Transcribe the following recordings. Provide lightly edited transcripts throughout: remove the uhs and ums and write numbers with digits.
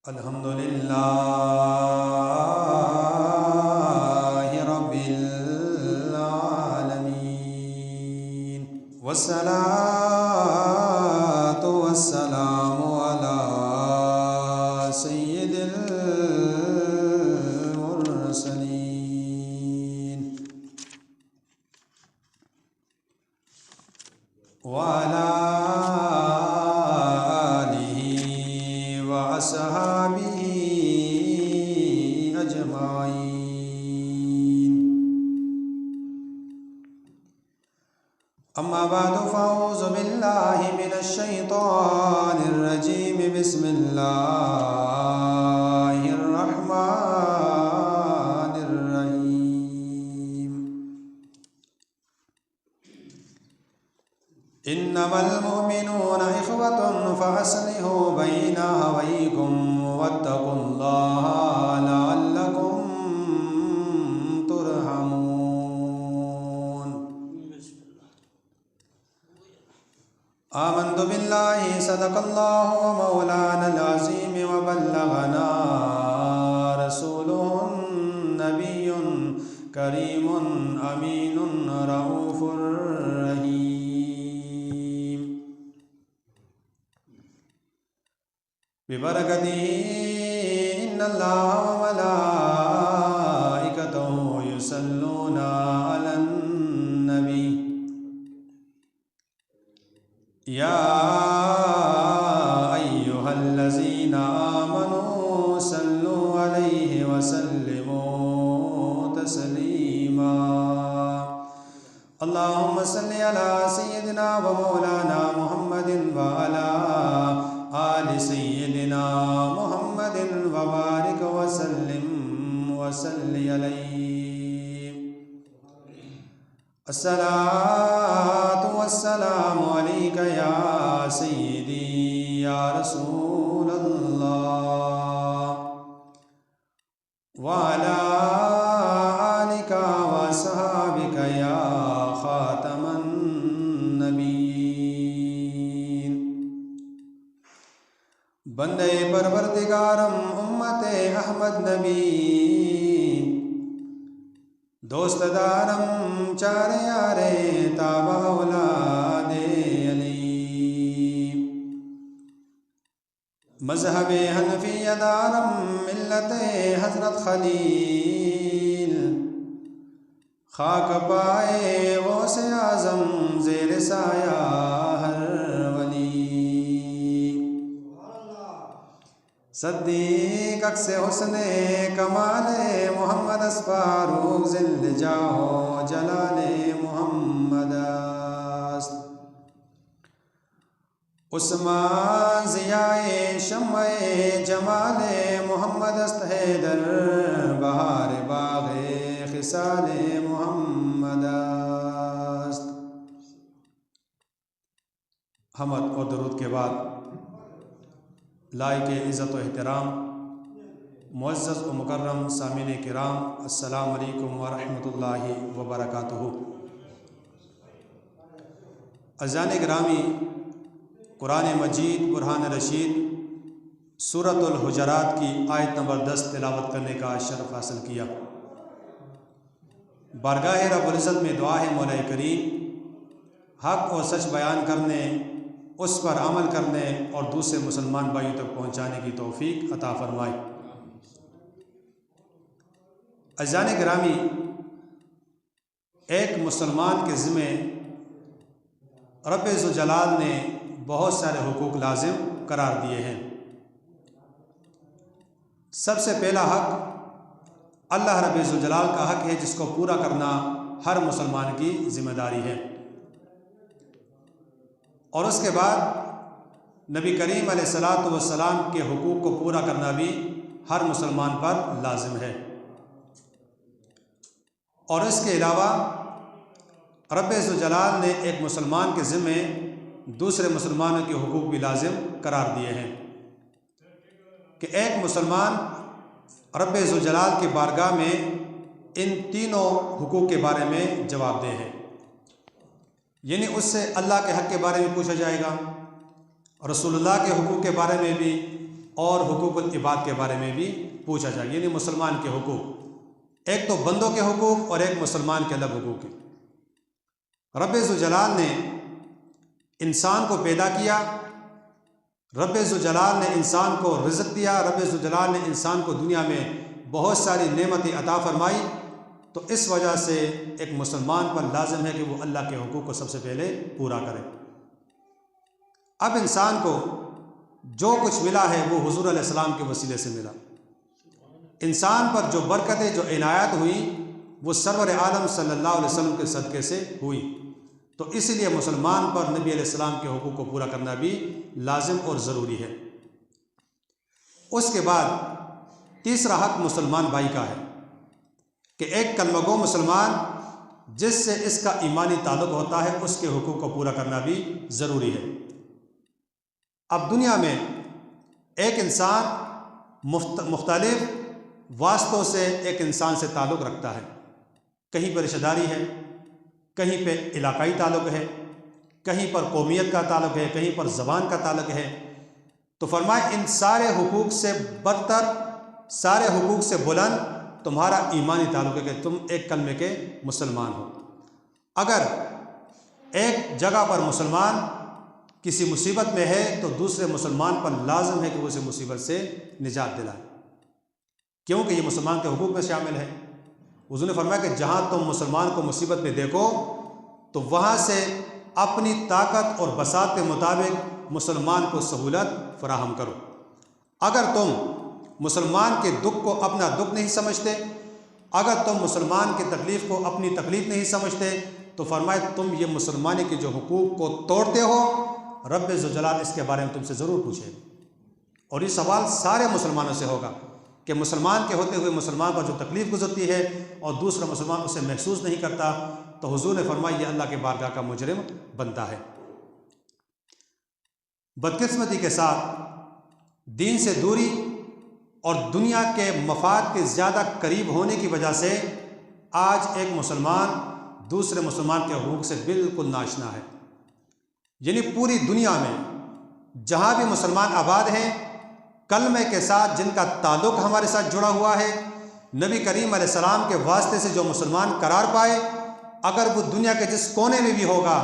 الحمد للہ رب العالمین والصلاة والسلام علی سید المرسلین وعلی وأصحابه أجمعين. أما بعد فأعوذ بالله من الشيطان الرجيم. بسم الله الرحمن الرحيم. إنما المؤمنون إخوة فأصلحوا بين أخويكم واتقوا الله لعلكم ترحمون. آمنت بالله صدق الله ومولانا العظيم وبلغنا رسوله النبي كريم أمين رؤوف رحيم. ببركته إن الله وملائكته يصلون على النبي يا أيها الذين آمنوا صلوا عليه وسلموا تسليما. اللهم صل على سيدنا ومولانا محمد وعلى آل سيدنا محمد وبارك وسلم وصل عليه. الصلاة والسلام عليك يا سيدي يا رسول الله وعلى آلك وصحابك يا خاتم النبيين. بندے پروردگارم امت احمد نبی دوست دارم چار یارے تابع اولاد علی. مذہب حنفی دارم ملت حضرت خلیل خاک پائے غوث اعظم زیر سایہ ہر ولی. صدیق عکس حسن کمال محمد اسفاروق ذل جاہ جلال محمد است. عثمان ضیاء شمع جمال محمد است. حیدر بہار باغ خصال محمد است. حمد اور درود کے بعد لائق عزت و احترام معزز و مکرم سامعین کرام، السلام علیکم ورحمۃ اللہ وبرکاتہ. عزیزان گرامی، قرآن مجید برہان رشید سورۃ الحجرات کی آیت نمبر 10 تلاوت کرنے کا شرف حاصل کیا. بارگاہ رب العزت میں دعا ہے مولا کریم حق اور سچ بیان کرنے، اس پر عمل کرنے اور دوسرے مسلمان بھائیوں تک پہنچانے کی توفیق عطا فرمائے. عزیزان گرامی، ایک مسلمان کے ذمہ رب ذوالجلال نے بہت سارے حقوق لازم قرار دیے ہیں. سب سے پہلا حق اللہ رب ذوالجلال کا حق ہے، جس کو پورا کرنا ہر مسلمان کی ذمہ داری ہے. اور اس کے بعد نبی کریم علیہ الصلاۃ والسلام کے حقوق کو پورا کرنا بھی ہر مسلمان پر لازم ہے. اور اس کے علاوہ رب ذوالجلال نے ایک مسلمان کے ذمہ دوسرے مسلمانوں کے حقوق بھی لازم قرار دیے ہیں کہ ایک مسلمان رب ذوالجلال کی بارگاہ میں ان تینوں حقوق کے بارے میں جواب دہ ہے. یعنی اس سے اللہ کے حق کے بارے میں پوچھا جائے گا، رسول اللہ کے حقوق کے بارے میں بھی، اور حقوق العباد کے بارے میں بھی پوچھا جائے گا، یعنی مسلمان کے حقوق، ایک تو بندوں کے حقوق اور ایک مسلمان کے الگ حقوق ہیں۔ رب ذوالجلال نے انسان کو پیدا کیا، رب ذوالجلال نے انسان کو رزق دیا، رب ذوالجلال نے انسان کو دنیا میں بہت ساری نعمتیں عطا فرمائی، تو اس وجہ سے ایک مسلمان پر لازم ہے کہ وہ اللہ کے حقوق کو سب سے پہلے پورا کرے۔ اب انسان کو جو کچھ ملا ہے وہ حضور علیہ السلام کے وسیلے سے ملا۔ انسان پر جو برکتیں، جو عنایات ہوئیں، وہ سرور عالم صلی اللہ علیہ وسلم کے صدقے سے ہوئی، تو اس لیے مسلمان پر نبی علیہ السلام کے حقوق کو پورا کرنا بھی لازم اور ضروری ہے۔ اس کے بعد تیسرا حق مسلمان بھائی کا ہے کہ ایک کلمہ گو مسلمان جس سے اس کا ایمانی تعلق ہوتا ہے، اس کے حقوق کو پورا کرنا بھی ضروری ہے۔ اب دنیا میں ایک انسان مختلف واسطوں سے ایک انسان سے تعلق رکھتا ہے، کہیں پر رشتہ داری ہے، کہیں پہ علاقائی تعلق ہے، کہیں پر قومیت کا تعلق ہے، کہیں پر زبان کا تعلق ہے، تو فرمائے ان سارے حقوق سے برتر، سارے حقوق سے بلند تمہارا ایمانی تعلق ہے کہ تم ایک کلمے کے مسلمان ہو۔ اگر ایک جگہ پر مسلمان کسی مصیبت میں ہے تو دوسرے مسلمان پر لازم ہے کہ وہ اسے مصیبت سے نجات دلائے، کیونکہ یہ مسلمان کے حقوق میں شامل ہے۔ حضور نے فرمایا کہ جہاں تم مسلمان کو مصیبت میں دیکھو تو وہاں سے اپنی طاقت اور بساط کے مطابق مسلمان کو سہولت فراہم کرو۔ اگر تم مسلمان کے دکھ کو اپنا دکھ نہیں سمجھتے، اگر تم مسلمان کی تکلیف کو اپنی تکلیف نہیں سمجھتے، تو فرمائے تم یہ مسلمانی کے جو حقوق کو توڑتے ہو، رب ذوالجلال اس کے بارے میں تم سے ضرور پوچھے۔ اور یہ سوال سارے مسلمانوں سے ہوگا کہ مسلمان کے ہوتے ہوئے مسلمان پر جو تکلیف گزرتی ہے اور دوسرا مسلمان اسے محسوس نہیں کرتا، تو حضور نے فرمایا یہ اللہ کے بارگاہ کا مجرم بنتا ہے۔ بدقسمتی کے ساتھ دین سے دوری اور دنیا کے مفاد کے زیادہ قریب ہونے کی وجہ سے آج ایک مسلمان دوسرے مسلمان کے حقوق سے بالکل ناشنا ہے۔ یعنی پوری دنیا میں جہاں بھی مسلمان آباد ہیں، کلمے کے ساتھ جن کا تعلق ہمارے ساتھ جڑا ہوا ہے، نبی کریم علیہ السلام کے واسطے سے جو مسلمان قرار پائے، اگر وہ دنیا کے جس کونے میں بھی ہوگا،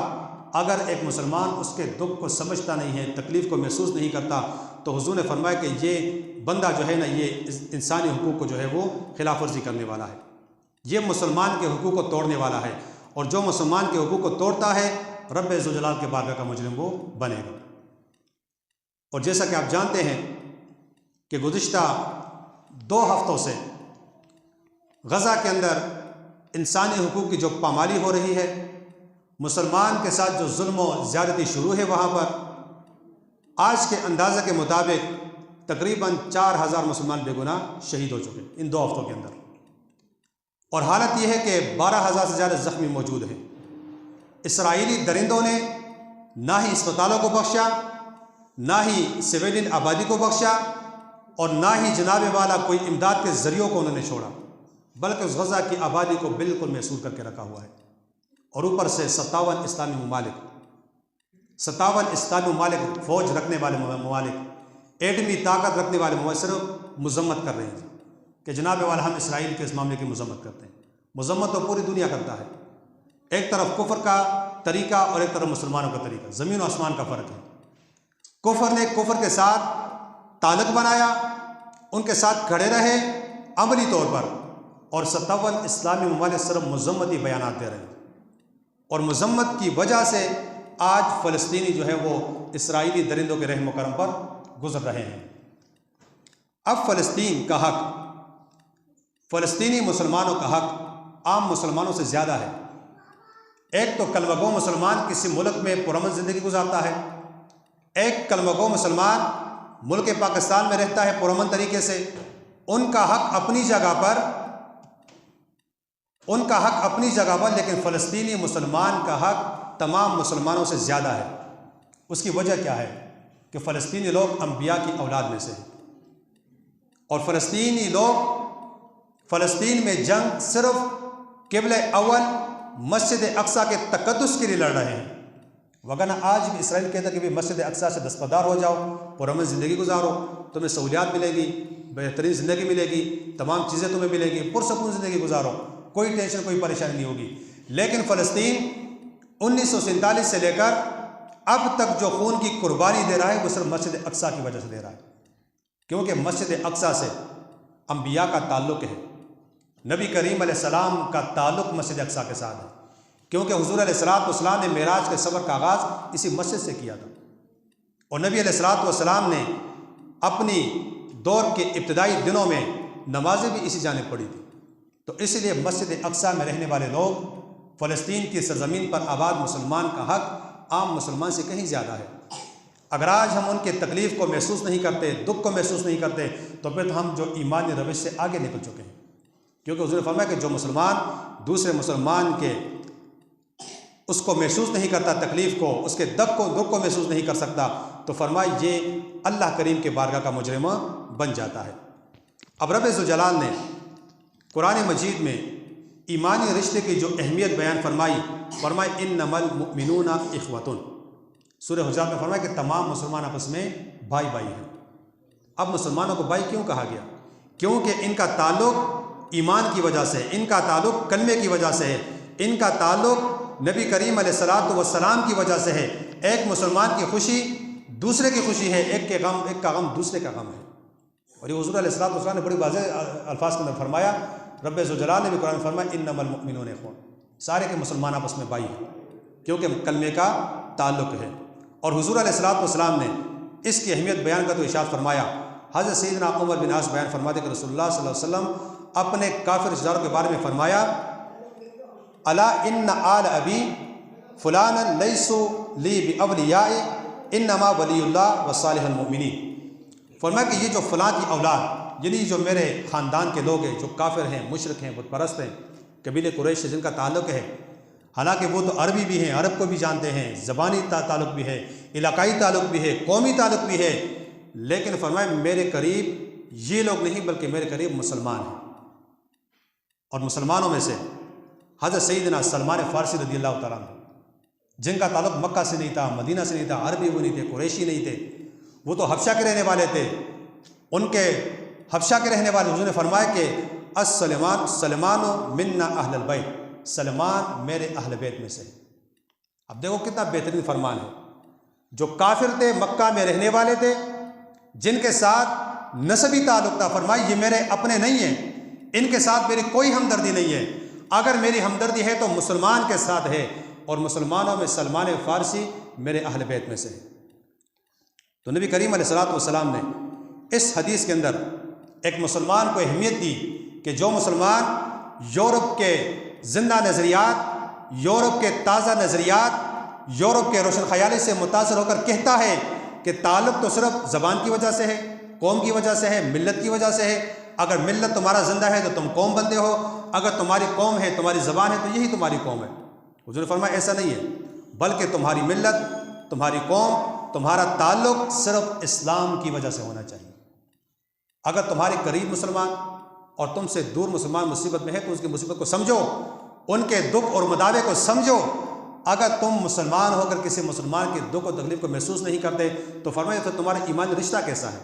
اگر ایک مسلمان اس کے دکھ کو سمجھتا نہیں ہے، تکلیف کو محسوس نہیں کرتا، تو حضور نے فرمایا کہ یہ بندہ جو ہے نا، یہ انسانی حقوق کو جو ہے وہ خلاف ورزی کرنے والا ہے، یہ مسلمان کے حقوق کو توڑنے والا ہے، اور جو مسلمان کے حقوق کو توڑتا ہے رب ذوالجلال کے بارگاہ کا مجرم وہ بنے گا۔ اور جیسا کہ آپ جانتے ہیں کہ گزشتہ 2 ہفتوں سے غزہ کے اندر انسانی حقوق کی جو پامالی ہو رہی ہے، مسلمان کے ساتھ جو ظلم و زیادتی شروع ہے، وہاں پر آج کے اندازہ کے مطابق تقریباً 4000 مسلمان بے گناہ شہید ہو چکے ان 2 ہفتوں کے اندر، اور حالت یہ ہے کہ 12000 سے زیادہ زخمی موجود ہیں۔ اسرائیلی درندوں نے نہ ہی اسپتالوں کو بخشا، نہ ہی سویلین آبادی کو بخشا، اور نہ ہی جناب والا کوئی امداد کے ذریعوں کو انہوں نے چھوڑا، بلکہ اس غزہ کی آبادی کو بالکل محصور کر کے رکھا ہوا ہے۔ اور اوپر سے 57 اسلامی ممالک فوج رکھنے والے ممالک، ایٹمی طاقت رکھنے والے ممالک صرف مذمت کر رہے ہیں کہ جناب والا ہم اسرائیل کے اس معاملے کی مذمت کرتے ہیں۔ مذمت تو پوری دنیا کرتا ہے، ایک طرف کفر کا طریقہ اور ایک طرف مسلمانوں کا طریقہ، زمین و آسمان کا فرق ہے۔ کفر نے کفر کے ساتھ تعلق بنایا، ان کے ساتھ کھڑے رہے عملی طور پر، اور 57 اسلامی ممالک صرف مذمتی بیانات دے رہے ہیں، اور مذمت کی وجہ سے آج فلسطینی جو ہے وہ اسرائیلی درندوں کے رحم و کرم پر گزر رہے ہیں۔ اب فلسطین کا حق، فلسطینی مسلمانوں کا حق عام مسلمانوں سے زیادہ ہے۔ ایک تو کلمہ گو مسلمان کسی ملک میں پرامن زندگی گزارتا ہے، ایک کلمہ گو مسلمان ملک پاکستان میں رہتا ہے پرامن طریقے سے، ان کا حق اپنی جگہ پر، لیکن فلسطینی مسلمان کا حق تمام مسلمانوں سے زیادہ ہے۔ اس کی وجہ کیا ہے کہ فلسطینی لوگ انبیاء کی اولاد میں سے ہیں، اور فلسطینی لوگ فلسطین میں جنگ صرف قبلہ اول مسجد اقصیٰ کے تقدس کے لیے لڑ رہے ہیں، وگرنہ آج بھی اسرائیل کہتا ہے کہ مسجد اقصیٰ سے دستبردار ہو جاؤ، پرامن زندگی گزارو، تمہیں سہولیات ملے گی، بہترین زندگی ملے گی، تمام چیزیں تمہیں ملے گی، پرسکون زندگی گزارو، کوئی ٹینشن کوئی پریشانی نہیں ہوگی۔ لیکن فلسطین 1947 سے لے کر اب تک جو خون کی قربانی دے رہا ہے وہ صرف مسجد اقصیٰ کی وجہ سے دے رہا ہے، کیونکہ مسجد اقصیٰ سے انبیاء کا تعلق ہے، نبی کریم علیہ السلام کا تعلق مسجد اقصیٰ کے ساتھ ہے، کیونکہ حضور علیہ السلام نے معراج کے سفر کا آغاز اسی مسجد سے کیا تھا، اور نبی علیہ السلام نے اپنی دور کے ابتدائی دنوں میں نمازیں بھی اسی جانب پڑھی تھی۔ تو اس لیے مسجد اقصیٰ میں رہنے والے لوگ، فلسطین کی سرزمین پر آباد مسلمان کا حق عام مسلمان سے کہیں زیادہ ہے۔ اگر آج ہم ان کے تکلیف کو محسوس نہیں کرتے، دکھ کو محسوس نہیں کرتے، تو پھر ہم جو ایمانی روش سے آگے نکل چکے ہیں، کیونکہ حضور نے فرمایا کہ جو مسلمان دوسرے مسلمان کے اس کو محسوس نہیں کرتا، تکلیف کو، اس کے دکھ کو محسوس نہیں کر سکتا، تو فرمایا یہ اللہ کریم کے بارگاہ کا مجرم بن جاتا ہے۔ اب رب ذوالجلال نے قرآن مجید میں ایمانی رشتے کی جو اہمیت بیان فرمائی انما المؤمنون اخوۃ، سورہ حجرات میں فرمایا کہ تمام مسلمان آپس میں بھائی بھائی ہیں۔ اب مسلمانوں کو بھائی کیوں کہا گیا؟ کیونکہ ان کا تعلق ایمان کی وجہ سے، ان کا تعلق کلمے کی وجہ سے ہے، ان کا تعلق نبی کریم علیہ السلام کی وجہ سے ہے۔ ایک مسلمان کی خوشی دوسرے کی خوشی ہے، ایک کا غم دوسرے کا غم ہے۔ اور یہ حضور علیہ السلام نے بڑی واضح الفاظ کے اندر فرمایا، رب ذوالجلال نے بھی قرآن میں فرمایا انما المؤمنون اخوہ، سارے کے مسلمان آپس میں بھائی ہیں، کیونکہ کلمے کا تعلق ہے۔ اور حضور علیہ السلام نے اس کی اہمیت بیان کا تو ارشاد فرمایا، حضرت سیدنا عمر بن عاص بیان فرماتے کہ رسول اللہ صلی اللہ علیہ وسلم اپنے کافر رشتہ داروں کے بارے میں فرمایا، الا ان آل ابی فلانا لیسوا لی باولیاء انما ولی اللہ وصالح المؤمنین۔ فرمایا کہ یہ جو فلاں کی اولاد، یعنی جو میرے خاندان کے لوگ ہیں جو کافر ہیں، مشرک ہیں، بت پرست ہیں، قبیلے قریش سے جن کا تعلق ہے، حالانکہ وہ تو عربی بھی ہیں، عرب کو بھی جانتے ہیں، زبانی تعلق بھی ہے، علاقائی تعلق بھی ہے، قومی تعلق بھی ہے، لیکن فرمایا میرے قریب یہ لوگ نہیں بلکہ میرے قریب مسلمان ہیں۔ اور مسلمانوں میں سے حضرت سیدنا سلمان فارسی رضی اللہ تعالیٰ عنہ، جن کا تعلق مکہ سے نہیں تھا، مدینہ سے نہیں تھا، عربی وہ نہیں تھے، قریشی نہیں تھے، وہ تو حبشہ کے رہنے والے تھے، ان کے حبشہ کے رہنے والے حضور نے فرمایا کہ سلمان منا اہل البیت، سلمان میرے اہل بیت میں سے۔ اب دیکھو کتنا بہترین فرمان ہے، جو کافر تھے، مکہ میں رہنے والے تھے، جن کے ساتھ نسبی تعلق تھا، فرمایا یہ میرے اپنے نہیں ہیں، ان کے ساتھ میری کوئی ہمدردی نہیں ہے، اگر میری ہمدردی ہے تو مسلمان کے ساتھ ہے، اور مسلمانوں میں سلمان فارسی میرے اہل بیت میں سے ہے۔ تو نبی کریم علیہ السلام نے اس حدیث کے اندر ایک مسلمان کو اہمیت دی کہ جو مسلمان یورپ کے زندہ نظریات، یورپ کے تازہ نظریات، یورپ کے روشن خیالی سے متاثر ہو کر کہتا ہے کہ تعلق تو صرف زبان کی وجہ سے ہے، قوم کی وجہ سے ہے، ملت کی وجہ سے ہے، اگر ملت تمہارا زندہ ہے تو تم قوم بنتے ہو، اگر تمہاری قوم ہے، تمہاری زبان ہے، تو یہی تمہاری قوم ہے۔ حضور نے فرمایا ایسا نہیں ہے، بلکہ تمہاری ملت، تمہاری قوم، تمہارا تعلق صرف اسلام کی وجہ سے ہونا چاہیے۔ اگر تمہارے قریب مسلمان اور تم سے دور مسلمان مصیبت میں ہے تو اس کی مصیبت کو سمجھو، ان کے دکھ اور مداوے کو سمجھو۔ اگر تم مسلمان ہو کر کسی مسلمان کے دکھ و تکلیف کو محسوس نہیں کرتے تو فرمایا تو تمہارا ایمانی رشتہ کیسا ہے؟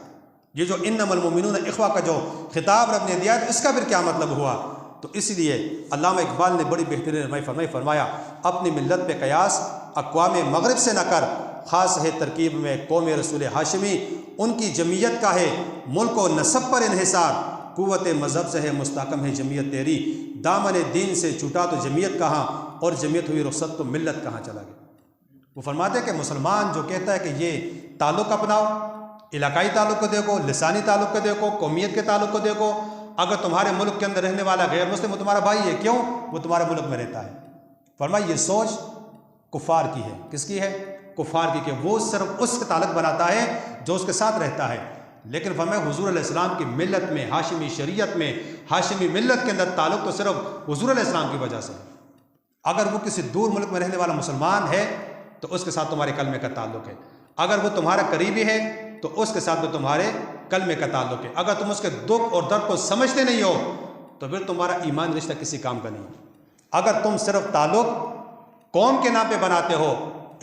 یہ جو انما المؤمنون اخوہ کا جو خطاب رب نے دیا ہے اس کا پھر کیا مطلب ہوا؟ تو اس لیے علامہ اقبال نے بڑی بہترین فرمایا، اپنی ملت پہ قیاس اقوام مغرب سے نہ کر، خاص ہے ترکیب میں قوم رسول ہاشمی، ان کی جمعیت کا ہے ملک و نسب پر انحصار، قوت مذہب سے ہے مستحکم ہے جمعیت تیری، دامن دین سے چھوٹا تو جمعیت کہاں، اور جمعیت ہوئی رخصت تو ملت کہاں چلا گیا۔ وہ فرماتے ہیں کہ مسلمان جو کہتا ہے کہ یہ تعلق اپناؤ، علاقائی تعلق کو دیکھو، لسانی تعلق کو دیکھو، قومیت کے تعلق کو دیکھو، اگر تمہارے ملک کے اندر رہنے والا غیر مسلم وہ تمہارا بھائی ہے، کیوں؟ وہ تمہارے ملک میں رہتا ہے۔ فرمایا یہ سوچ کفار کی ہے، کس کی ہے؟ کفار کی، کہ وہ صرف اس کے تعلق بناتا ہے جو اس کے ساتھ رہتا ہے۔ لیکن فرمایا حضور علیہ السلام کی ملت میں، ہاشمی شریعت میں، ہاشمی ملت کے اندر تعلق تو صرف حضور علیہ السلام کی وجہ سے ہے۔ اگر وہ کسی دور ملک میں رہنے والا مسلمان ہے تو اس کے ساتھ تمہارے کلمے کا تعلق ہے، اگر وہ تمہارا قریبی ہے تو اس کے ساتھ بھی تمہارے کلمے کا تعلق ہے۔ اگر تم اس کے دکھ اور درد کو سمجھتے نہیں ہو تو پھر تمہارا ایمان رشتہ کسی کام کا نہیں ہے۔ اگر تم صرف تعلق قوم کے نام پہ بناتے ہو،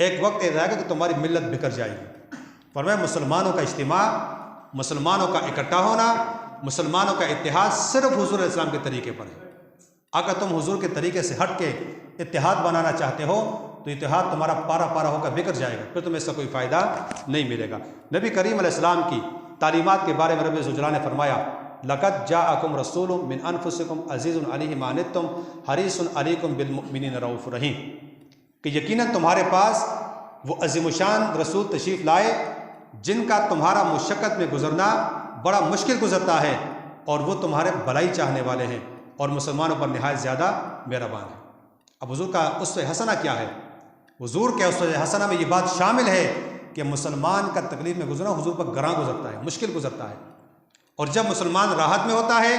ایک وقت ایسا آئے گا کہ تمہاری ملت بکھر جائے گی۔ فرمایا مسلمانوں کا اجتماع، مسلمانوں کا اکٹھا ہونا، مسلمانوں کا اتحاد صرف حضور علیہ السلام کے طریقے پر ہے۔ اگر تم حضور کے طریقے سے ہٹ کے اتحاد بنانا چاہتے ہو تو اتحاد تمہارا پارا پارا ہو کر بکھر جائے گا، پھر تمہیں اس کا کوئی فائدہ نہیں ملے گا۔ نبی کریم علیہ السلام کی تعلیمات کے بارے میں رب ذوالجلال نے فرمایا لَقَدْ جَاءَكُمْ رَسُولٌ مِّنْ أَنفُسِكُمْ عَزِيزٌ عَلَيْهِ مَا عَنِتُّمْ حَرِيصٌ عَلَيْكُمْ بِالْمُؤْمِنِينَ رَءُوفٌ رَحِيمٌ، کہ یقیناً تمہارے پاس وہ عظیم الشان رسول تشریف لائے جن کا تمہارا مشقت میں گزرنا بڑا مشکل گزرتا ہے، اور وہ تمہارے بھلائی چاہنے والے ہیں اور مسلمانوں پر نہایت زیادہ مہربان ہیں۔ اب حضور کا اسوہ حسنہ کیا ہے؟ حضور کے اسوہ حسنہ میں یہ بات شامل ہے کہ مسلمان کا تکلیف میں گزرنا حضور پر گراں گزرتا ہے، مشکل گزرتا ہے، اور جب مسلمان راحت میں ہوتا ہے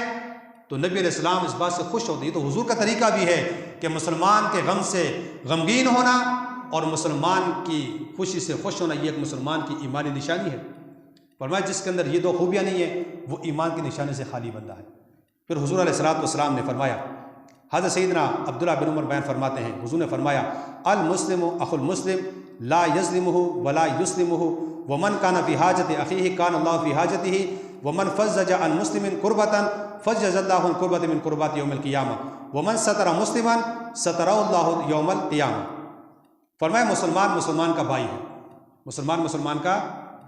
تو نبی علیہ السلام اس بات سے خوش ہوتے ہیں۔ تو حضور کا طریقہ بھی ہے کہ مسلمان کے غم سے غمگین ہونا اور مسلمان کی خوشی سے خوش ہونا، یہ ایک مسلمان کی ایمانی نشانی ہے۔ فرمایا جس کے اندر یہ دو خوبیاں نہیں ہیں وہ ایمان کی نشانی سے خالی بندہ ہے۔ پھر حضور علیہ السلام نے فرمایا، حضرت سیدنا عبداللہ بن عمر بیان فرماتے ہیں، حضور نے فرمایا المسلم اخو المسلم لا یظلمہ ولا یسلمہ ومن کان فی حاجت اخیہ کان اللہ فی حاجتہ ومن فزج عن مسلم قربۃ فزج اللہ عن قربۃ من قربات یوم القیامہ ومن ستر مسلما سترہ اللہ یوم القیامہ۔ فرمایا مسلمان کا بھائی ہے، مسلمان کا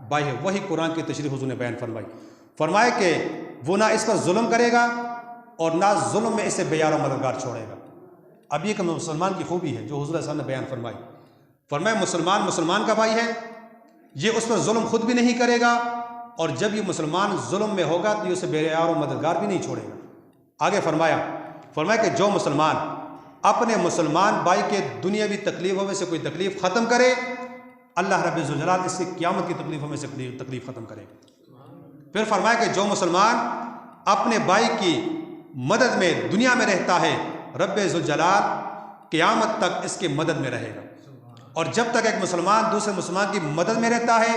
بھائی ہے۔ وہی قرآن کی تشریح حضور نے بیان فرمائی۔ فرمایا کہ وہ نہ اس پر ظلم کرے گا اور نہ ظلم میں اسے بے یار و مددگار چھوڑے گا۔ اب یہ کہ مسلمان کی خوبی ہے جو حضور صلی اللہ علیہ وسلم نے بیان فرمائی۔ فرمایا مسلمان کا بھائی ہے، یہ اس پر ظلم خود بھی نہیں کرے گا، اور جب یہ مسلمان ظلم میں ہوگا تو یہ اسے بے یار و مددگار بھی نہیں چھوڑے گا۔ آگے فرمایا کہ جو مسلمان اپنے مسلمان بھائی کے دنیاوی تکلیفوں میں سے کوئی تکلیف ختم کرے، اللہ رب ذوالجلال اس سے قیامت کی تکلیفوں میں سے تکلیف ختم کرے گا۔ پھر فرمایا کہ جو مسلمان اپنے بھائی کی مدد میں دنیا میں رہتا ہے، رب ذوالجلال قیامت تک اس کی مدد میں رہے گا، اور جب تک ایک مسلمان دوسرے مسلمان کی مدد میں رہتا ہے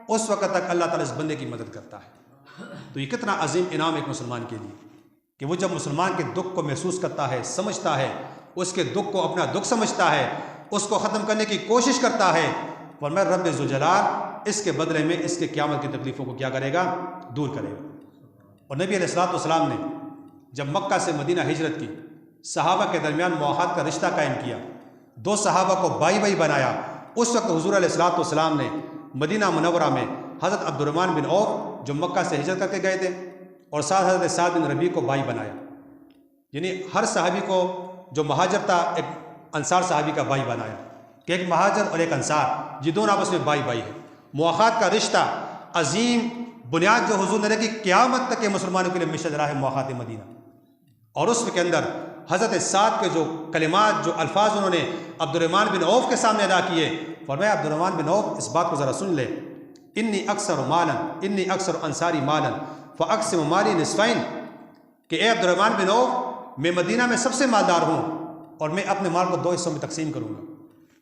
اس وقت تک اللہ تعالیٰ اس بندے کی مدد کرتا ہے۔ تو یہ کتنا عظیم انعام ایک مسلمان کے لیے کہ وہ جب مسلمان کے دکھ کو محسوس کرتا ہے، سمجھتا ہے، اس کے دکھ کو اپنا دکھ سمجھتا ہے، اس کو ختم کرنے کی کوشش کرتا ہے، فرمایا رب ذوالجلال اس کے بدلے میں اس کے قیامت کی تکلیفوں کو کیا کرے گا؟ دور کرے گا۔ اور نبی علیہ السلام نے جب مکہ سے مدینہ ہجرت کی، صحابہ کے درمیان مواخات کا رشتہ قائم کیا، دو صحابہ کو بھائی بنایا۔ اس وقت حضور علیہ السلام نے مدینہ منورہ میں حضرت عبد الرحمن بن عوف جو مکہ سے ہجرت کر کے گئے تھے اور ساتھ حضرت سعد بن ربیع کو بھائی بنایا، یعنی ہر صحابی کو جو مہاجر تھا ایک انصار صحابی کا بھائی بنایا، کہ ایک مہاجر اور ایک انصار یہ دونوں آپس میں بھائی ہیں۔ مواخات کا رشتہ عظیم بنیاد جو حضور نے رکھی قیامت تک کے مسلمانوں کے لیے مشن رہا ہے مواخات مدینہ، اور اس کے اندر حضرت سعد کے جو کلمات، جو الفاظ انہوں نے عبد الرحمن بن عوف کے سامنے ادا کیے، فرمایا عبد الرحمن بن عوف اس بات کو ذرا سن لے، انی اکثر انصاری مالا فاقسم مالی نصفین، کہ اے عبد الرحمن بن عوف میں مدینہ میں سب سے مالدار ہوں اور میں اپنے مال کو 2 حصوں میں تقسیم کروں گا،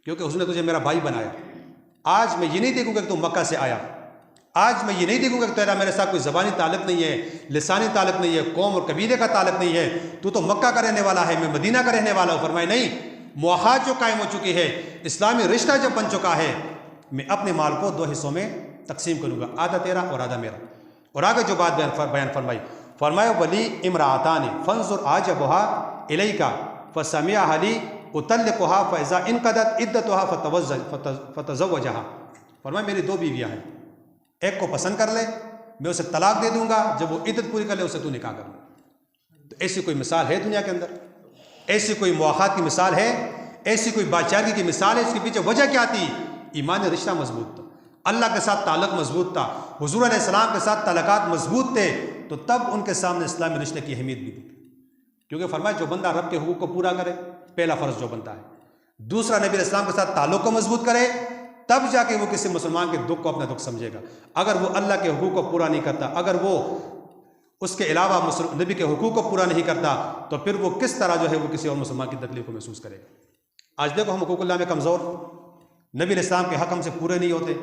کیونکہ حضور نے تجھے میرا بھائی بنایا۔ آج میں یہ نہیں دیکھوں گا کہ تم مکہ سے آیا، آج میں یہ نہیں دیکھوں گا کہ تیرا میرے ساتھ کوئی زبانی تعلق نہیں ہے، لسانی تعلق نہیں ہے، قوم اور قبیلے کا تعلق نہیں ہے، تو مکہ کا رہنے والا ہے، میں مدینہ کا رہنے والا ہوں۔ فرمایا نہیں، مواخات جو قائم ہو چکی ہے، اسلامی رشتہ جب بن چکا ہے، میں اپنے مال کو 2 حصوں میں تقسیم کروں گا، آدھا تیرا اور آدھا میرا۔ اور آگے جو بات بیان فرمائی، فرمایا ولی امراتان فانظر اعجبها الیک فسمعها لی اطلقها فاذا انقضت عدتها فتزوجها۔ فرمایا میری 2 بیویاں ہیں، ایک کو پسند کر لے، میں اسے طلاق دے دوں گا، جب وہ عدت پوری کر لے اسے تو نکاح کر لے۔ تو ایسی کوئی مثال ہے دنیا کے اندر؟ ایسی کوئی مواخات کی مثال ہے؟ ایسی کوئی بادشاہی کی مثال ہے؟ اس کے پیچھے وجہ کیا تھی؟ ایمانی رشتہ مضبوط تھا، اللہ کے ساتھ تعلق مضبوط تھا، حضور علیہ السلام کے ساتھ تعلقات مضبوط تھے، تو تب ان کے سامنے اسلامی رشتے کی اہمیت بھی تھی۔ کیونکہ فرمایا جو بندہ رب کے حقوق کو پورا کرے، پہلا فرض جو بنتا ہے، دوسرا نبی علیہ السلام کے ساتھ تعلق کو مضبوط کرے، تب جا کے وہ کسی مسلمان کے دکھ کو اپنا دکھ سمجھے گا۔ اگر وہ اللہ کے حقوق کو پورا نہیں کرتا، اگر وہ اس کے علاوہ نبی کے حقوق کو پورا نہیں کرتا، تو پھر وہ کس طرح جو ہے وہ کسی اور مسلمان کی تکلیف کو محسوس کرے گا۔ آج دیکھو ہم حقوق اللہ میں کمزور، نبی علیہ السلام کے حق ہم سے پورے نہیں ہوتے،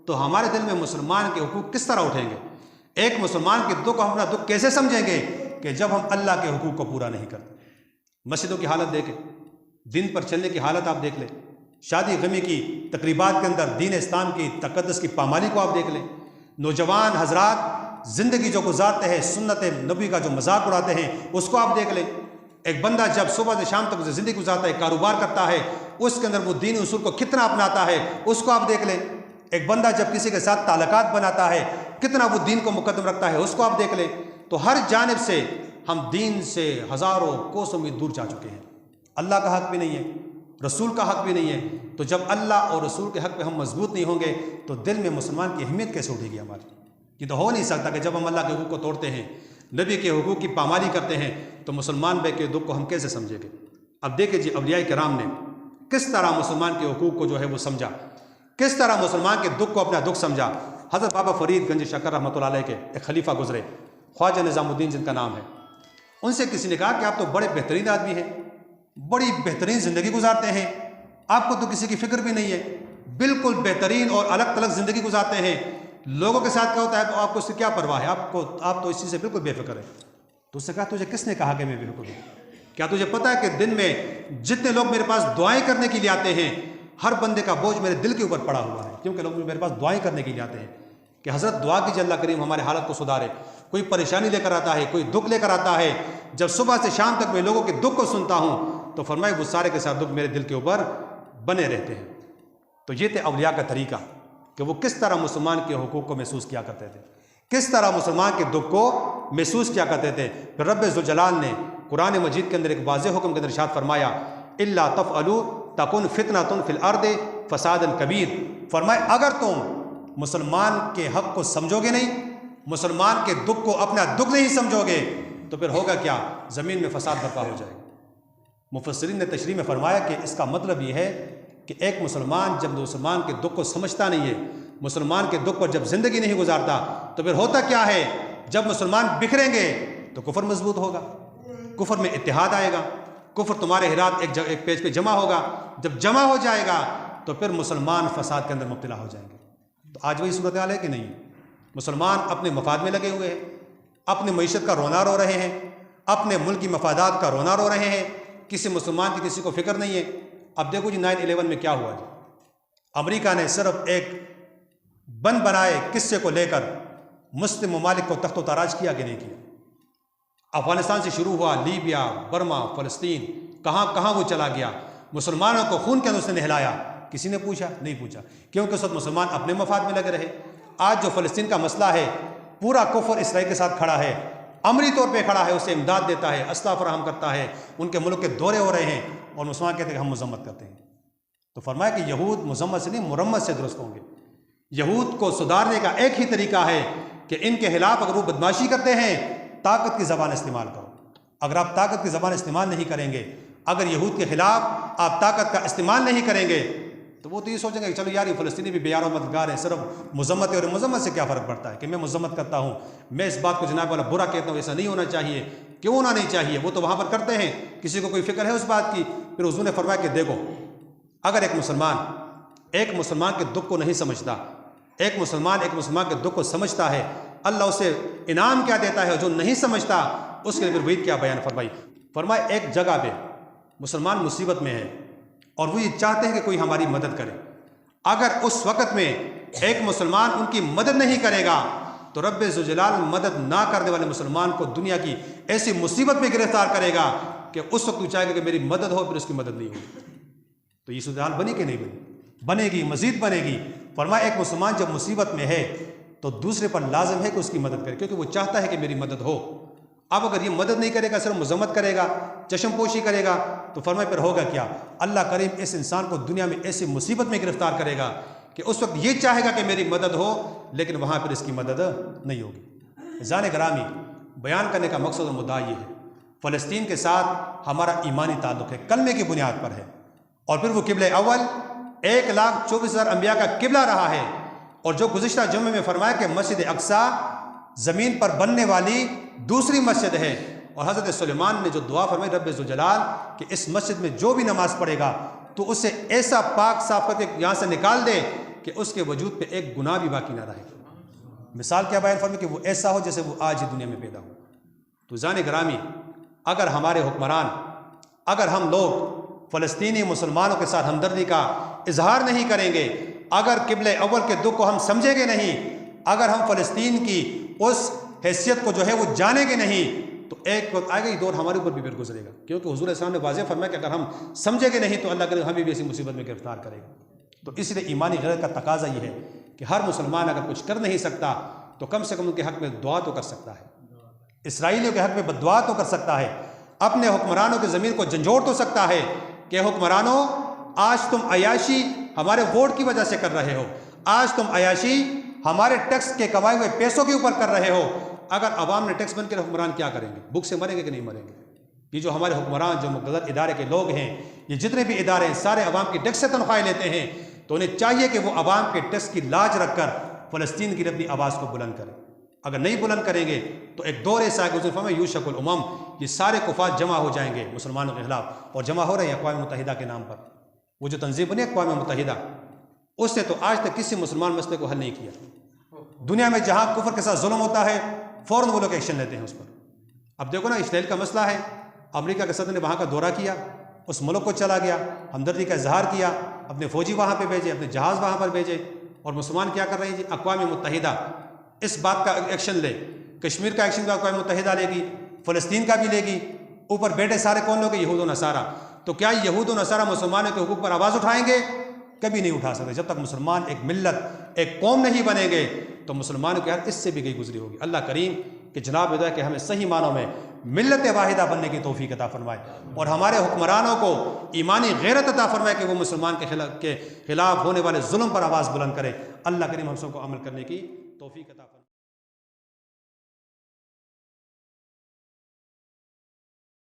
تو ہمارے دل میں مسلمان کے حقوق کس طرح اٹھیں گے؟ ایک مسلمان کے دکھ ہم اپنا دکھ کیسے سمجھیں گے کہ جب ہم اللہ کے حقوق کو پورا نہیں کرتے؟ مسجدوں کی حالت دیکھیں، دن پر چلنے کی حالت آپ دیکھ لیں، شادی غمی کی تقریبات کے اندر دین اسلام کی تقدس کی پامالی کو آپ دیکھ لیں۔ نوجوان حضرات زندگی جو گزارتے ہیں، سنت نبی کا جو مذاق اڑاتے ہیں، اس کو آپ دیکھ لیں۔ ایک بندہ جب صبح سے شام تک زندگی گزارتا ہے، کاروبار کرتا ہے، اس کے اندر وہ دینی اصول کو کتنا اپناتا ہے، اس کو آپ دیکھ لیں۔ ایک بندہ جب کسی کے ساتھ تعلقات بناتا ہے، کتنا وہ دین کو مقدم رکھتا ہے، اس کو آپ دیکھ لیں۔ تو ہر جانب سے ہم دین سے ہزاروں کوسوں میل دور جا چکے ہیں۔ اللہ کا حق بھی نہیں ہے، رسول کا حق بھی نہیں ہے۔ تو جب اللہ اور رسول کے حق پہ ہم مضبوط نہیں ہوں گے تو دل میں مسلمان کی اہمیت کیسے اٹھے گی ہماری؟ یہ تو ہو نہیں سکتا کہ جب ہم اللہ کے حقوق کو توڑتے ہیں، نبی کے حقوق کی پامالی کرتے ہیں، تو مسلمان بے کے دکھ کو ہم کیسے سمجھیں گے؟ اب دیکھیں جی، اولیاء کرام نے کس طرح مسلمان کے حقوق کو جو ہے وہ سمجھا، کس طرح مسلمان کے دکھ کو اپنا دکھ سمجھا۔ حضرت بابا فرید گنج شکر رحمۃ اللہ علیہ کے ایک خلیفہ گزرے، خواجہ نظام الدین جن کا نام ہے۔ ان سے کسی نے کہا کہ آپ تو بڑے بہترین آدمی ہیں، بڑی بہترین زندگی گزارتے ہیں، آپ کو تو کسی کی فکر بھی نہیں ہے، بالکل بہترین اور الگ تلگ زندگی گزارتے ہیں، لوگوں کے ساتھ کیا ہوتا ہے آپ کو اس سے کیا پرواہ ہے، آپ تو اس چیز سے بالکل بے فکر ہیں۔ تو اس نے کہا تجھے کس نے کہا کہ میں بے فکر ہوں؟ کیا تجھے پتہ ہے کہ دن میں جتنے لوگ میرے پاس دعائیں کرنے کے لیے آتے ہیں، ہر بندے کا بوجھ میرے دل کے اوپر پڑا ہوا ہے، کیونکہ لوگ میرے پاس دعائیں کرنے کے لیے آتے ہیں کہ حضرت دعا کیجیے اللہ کریم ہمارے حالت کو سدھارے۔ کوئی پریشانی لے کر آتا ہے، کوئی دکھ لے کر آتا ہے، جب صبح سے شام تک میں لوگوں کے دکھ کو سنتا ہوں تو فرمائے وہ سارے کے ساتھ دکھ میرے دل کے اوپر بنے رہتے ہیں۔ تو یہ تھے اولیاء کا طریقہ کہ وہ کس طرح مسلمان کے حقوق کو محسوس کیا کرتے تھے، کس طرح مسلمان کے دکھ کو محسوس کیا کرتے تھے۔ پھر رب ذوالجلال نے قرآن مجید کے اندر ایک واضح حکم کے اندر ارشاد فرمایا، الا تفعلوا تکن فتنۃ فی الارض فساد کبیر۔ فرمائے اگر تم مسلمان کے حق کو سمجھو گے نہیں، مسلمان کے دکھ کو اپنا دکھ نہیں سمجھو گے، تو پھر ہوگا کیا؟ زمین میں فساد برپا ہو جائے گا۔ مفسرین نے تشریح میں فرمایا کہ اس کا مطلب یہ ہے کہ ایک مسلمان جب مسلمان کے دکھ کو سمجھتا نہیں ہے، مسلمان کے دکھ پر جب زندگی نہیں گزارتا، تو پھر ہوتا کیا ہے؟ جب مسلمان بکھریں گے تو کفر مضبوط ہوگا، کفر میں اتحاد آئے گا، کفر تمہارے ہرات ایک پیج پہ جمع ہوگا، جب جمع ہو جائے گا تو پھر مسلمان فساد کے اندر مبتلا ہو جائیں گے۔ تو آج وہی صورتحال ہے کہ نہیں؟ مسلمان اپنے مفاد میں لگے ہوئے ہیں، اپنے معیشت کا رونا رو رہے ہیں، اپنے ملک کی مفادات کا رونا رو رہے ہیں، کسی مسلمان کی کسی کو فکر نہیں ہے۔ اب دیکھو جی 9/11 میں کیا ہوا جی، امریکہ نے صرف ایک بند بنائے قصے کو لے کر مسلم ممالک کو تخت و تاراج کیا کہ نہیں کیا؟ افغانستان سے شروع ہوا، لیبیا، برما، فلسطین، کہاں کہاں وہ چلا گیا، مسلمانوں کو خون کے اندر اس نے نہلایا، کسی نے پوچھا؟ نہیں پوچھا، کیونکہ اس وقت مسلمان اپنے مفاد میں لگے رہے۔ آج جو فلسطین کا مسئلہ ہے، پورا کفر اسرائیل کے ساتھ کھڑا ہے، عملی طور پہ کھڑا ہے، اسے امداد دیتا ہے، اسلحہ فراہم کرتا ہے، ان کے ملک کے دورے ہو رہے ہیں، اور مسلمان کہتے ہیں کہ ہم مذمت کرتے ہیں۔ تو فرمایا کہ یہود مذمت سے نہیں، مرمت سے درست ہوں گے۔ یہود کو سدھارنے کا ایک ہی طریقہ ہے کہ ان کے خلاف اگر وہ بدماشی کرتے ہیں، طاقت کی زبان استعمال کرو۔ اگر آپ طاقت کی زبان استعمال نہیں کریں گے، اگر یہود کے خلاف آپ طاقت کا استعمال نہیں کریں گے، تو وہ تو یہ سوچیں گے کہ چلو یار یہ فلسطینی بھی بے یار و مددگار ہیں، صرف مذمت ہے، اور مذمت سے کیا فرق پڑتا ہے کہ میں مذمت کرتا ہوں، میں اس بات کو جناب والا برا کہتا ہوں، ایسا نہیں ہونا چاہیے، کیوں ہونا نہیں چاہیے؟ وہ تو وہاں پر کرتے ہیں، کسی کو کوئی فکر ہے اس بات کی؟ پھر حضور نے فرمایا کہ دیکھو، اگر ایک مسلمان کے دکھ کو نہیں سمجھتا، ایک مسلمان کے دکھ کو سمجھتا ہے، اللہ اسے انعام کیا دیتا ہے، جو نہیں سمجھتا اس کے لیے پھر وعید کیا بیان فرمائی۔ فرمایا ایک جگہ پہ مسلمان مصیبت میں ہے اور وہ یہ چاہتے ہیں کہ کوئی ہماری مدد کرے، اگر اس وقت میں ایک مسلمان ان کی مدد نہیں کرے گا تو رب ذوالجلال مدد نہ کرنے والے مسلمان کو دنیا کی ایسی مصیبت میں گرفتار کرے گا کہ اس وقت وہ چاہے گا کہ میری مدد ہو، پھر اس کی مدد نہیں ہوگی۔ تو یہ صورتحال بنی کہ نہیں بنی؟ بنے گی، مزید بنے گی۔ فرمایا ایک مسلمان جب مصیبت میں ہے تو دوسرے پر لازم ہے کہ اس کی مدد کرے، کیونکہ وہ چاہتا ہے کہ میری مدد ہو۔ اب اگر یہ مدد نہیں کرے گا، صرف مذمت کرے گا، چشم پوشی کرے گا، تو فرمایا پھر ہوگا کیا؟ اللہ کریم اس انسان کو دنیا میں ایسی مصیبت میں گرفتار کرے گا کہ اس وقت یہ چاہے گا کہ میری مدد ہو، لیکن وہاں پھر اس کی مدد نہیں ہوگی۔ عزیزان گرامی، بیان کرنے کا مقصد اور مدعا یہ ہے، فلسطین کے ساتھ ہمارا ایمانی تعلق ہے، کلمے کی بنیاد پر ہے، اور پھر وہ قبلہ اول 1,24,000 انبیاء کا قبلہ رہا ہے، اور جو گزشتہ جمعے میں فرمایا کہ مسجد اقصیٰ زمین پر بننے والی دوسری مسجد ہے، اور حضرت سلیمان نے جو دعا فرمائی رب ذوالجلال کہ اس مسجد میں جو بھی نماز پڑھے گا تو اسے ایسا پاک صاف کر کے یہاں سے نکال دے کہ اس کے وجود پہ ایک گناہ بھی باقی نہ رہے۔ مثال کیا بیان فرمائی کہ وہ ایسا ہو جیسے وہ آج ہی دنیا میں پیدا ہو۔ تو عزیزان گرامی، اگر ہمارے حکمران، اگر ہم لوگ فلسطینی مسلمانوں کے ساتھ ہمدردی کا اظہار نہیں کریں گے، اگر قبلہ اول کے دکھ کو ہم سمجھیں گے نہیں، اگر ہم فلسطین کی اس حیثیت کو جو ہے وہ جانیں گے نہیں، تو ایک وقت آئے گا یہ دور ہمارے اوپر بھی پھر گزرے گا، کیونکہ حضور السلام نے واضح فرمایا کہ اگر ہم سمجھیں گے نہیں تو اللہ کرے ہمیں بھی ایسی مصیبت میں گرفتار کرے گا۔ تو اس لیے ایمانی غیرت کا تقاضا یہ ہے کہ ہر مسلمان اگر کچھ کر نہیں سکتا تو کم سے کم ان کے حق میں دعا تو کر سکتا ہے، اسرائیلیوں کے حق میں بددعا تو کر سکتا ہے، اپنے حکمرانوں کی ضمیر کو جھنجھوڑ تو سکتا ہے کہ حکمرانوں آج تم عیاشی ہمارے ووٹ کی وجہ سے کر رہے ہو، آج تم عیاشی ہمارے ٹیکس کے کمائے ہوئے پیسوں کے اوپر کر رہے ہو۔ اگر عوام نے ٹیکس بند کے حکمران کیا کریں گے؟ بھوک سے مریں گے کہ نہیں مریں گے؟ یہ جو ہمارے حکمران جو مقتدر ادارے کے لوگ ہیں، یہ جتنے بھی ادارے ہیں سارے عوام کی ٹیکس سے تنخواہیں لیتے ہیں، تو انہیں چاہیے کہ وہ عوام کے ٹیکس کی لاج رکھ کر فلسطین کی اپنی آواز کو بلند کریں۔ اگر نہیں بلند کریں گے تو ایک دور ایسا ہے کہ حضور فرمایا یوشک الامم، یہ سارے کفار جمع ہو جائیں گے مسلمانوں کے خلاف، اور جمع ہو رہے ہیں اقوام متحدہ کے نام پر۔ وہ جو تنظیم بنی اقوام متحدہ، اس نے تو آج تک کسی مسلمان مسئلے کو حل نہیں کیا۔ دنیا میں جہاں کفر کے ساتھ ظلم ہوتا ہے فوراً وہ لوگ ایکشن لیتے ہیں اس پر۔ اب دیکھو نا، اسرائیل کا مسئلہ ہے، امریکہ کے صدر نے وہاں کا دورہ کیا، اس ملک کو چلا گیا، ہمدردی کا اظہار کیا، اپنے فوجی وہاں پہ بھیجے، اپنے جہاز وہاں پر بھیجے، اور مسلمان کیا کر رہے ہیں جی؟ اقوام متحدہ اس بات کا ایکشن لے، کشمیر کا ایکشن اقوام متحدہ لے گی، فلسطین کا بھی لے گی، اوپر بیٹے سارے کون لوگ ہیں؟ یہود و نصارہ۔ تو کیا یہود و نصارہ مسلمانوں کے حقوق پر آواز اٹھائیں گے؟ کبھی نہیں اٹھا سکتے۔ جب تک مسلمان ایک ملت ایک قوم نہیں بنیں گے تو مسلمانوں کی حالت اس سے بھی گئی گزری ہوگی۔ اللہ کریم کہ جناب ہدایت کہ ہمیں صحیح معنوں میں ملت واحدہ بننے کی توفیق عطا فرمائے، اور ہمارے حکمرانوں کو ایمانی غیرت عطا فرمائے کہ وہ مسلمان کے خلاف ہونے والے ظلم پر آواز بلند کرے۔ اللہ کریم ہم سب کو عمل کرنے کی توفیق عطا فرمائے۔